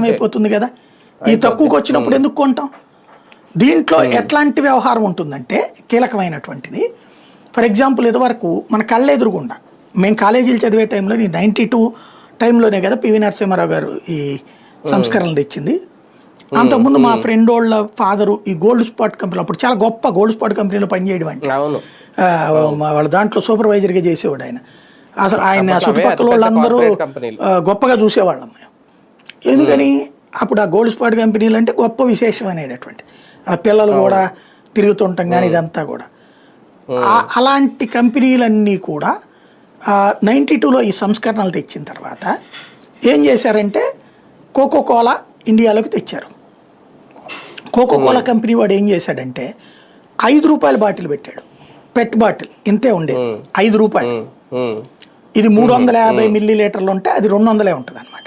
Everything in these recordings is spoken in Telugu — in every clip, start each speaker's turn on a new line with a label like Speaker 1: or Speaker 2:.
Speaker 1: అయిపోతుంది కదా. ఈ తక్కువకి వచ్చినప్పుడు ఎందుకు కొంటాం? దీంట్లో ఎట్లాంటి వ్యవహారం ఉంటుందంటే కీలకమైనటువంటిది. ఫర్ ఎగ్జాంపుల్ ఇదివరకు మన కళ్ళెదురుగుండా మేము కాలేజీలు చదివే టైంలో 92 టైంలోనే కదా పివి నరసింహారావు గారు ఈ సంస్కరణలు తెచ్చింది. అంతకుముందు మా ఫ్రెండ్ వాళ్ళ ఫాదరు ఈ గోల్డ్ స్పాట్ కంపెనీ, అప్పుడు చాలా గొప్ప గోల్డ్ స్పాట్ కంపెనీలో పనిచేయడం అంటే వాళ్ళ దాంట్లో సూపర్వైజర్గా చేసేవాడు ఆయన. అసలు ఆయన చుట్టుపక్కల వాళ్ళందరూ గొప్పగా చూసేవాళ్ళం. ఎందుకని అప్పుడు ఆ గోల్డ్ స్పాట్ కంపెనీలు అంటే గొప్ప విశేషం అనేటటువంటి ఆ పిల్లలు కూడా తిరుగుతుంటాం కానీ ఇదంతా కూడా అలాంటి కంపెనీలన్నీ కూడా 92లో ఈ సంస్కరణలు తెచ్చిన తర్వాత ఏం చేశారంటే కోకోకోలా ఇండియాలోకి తెచ్చారు. కోకోకోలా కంపెనీ వాడు ఏం చేశాడంటే 5 రూపాయల బాటిల్ పెట్టాడు. పెట్ బాటిల్ ఇంతే ఉండేది, 5 రూపాయలు. ఇది 350 మిల్లీ లీటర్లు ఉంటే అది 200 ఉంటుంది అనమాట.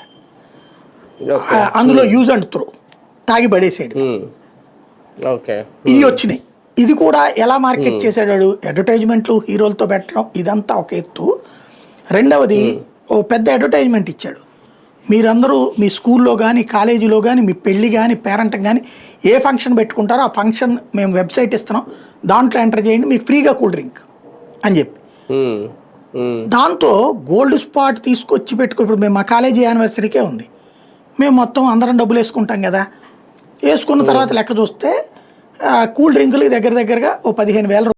Speaker 1: అందులో యూజ్ అండ్ త్రో తాగి పడేసాడు. ఇవి వచ్చినాయి. ఇది కూడా ఎలా మార్కెట్ చేశాడు, అడ్వర్టైజ్మెంట్లు హీరోలతో పెట్టడం ఇదంతా ఒక ఎత్తు. రెండవది ఓ పెద్ద అడ్వర్టైజ్మెంట్ ఇచ్చాడు. మీరందరూ మీ స్కూల్లో కానీ కాలేజీలో కానీ మీ పెళ్ళి కానీ పేరెంట్ కానీ ఏ ఫంక్షన్ పెట్టుకుంటారో ఆ ఫంక్షన్ మేము వెబ్సైట్ ఇస్తున్నాం, దాంట్లో ఎంటర్ చేయండి, మీకు ఫ్రీగా కూల్ డ్రింక్ అని చెప్పి. దాంతో గోల్డ్ స్పాట్ తీసుకొచ్చి పెట్టుకున్నప్పుడు మేము మా కాలేజీ యానివర్సరీకే ఉంది, మేము మొత్తం అందరం డబ్బులు వేసుకుంటాం కదా. వేసుకున్న తర్వాత లెక్క చూస్తే కూల్ డ్రింకులు దగ్గరగా ఓ 15,000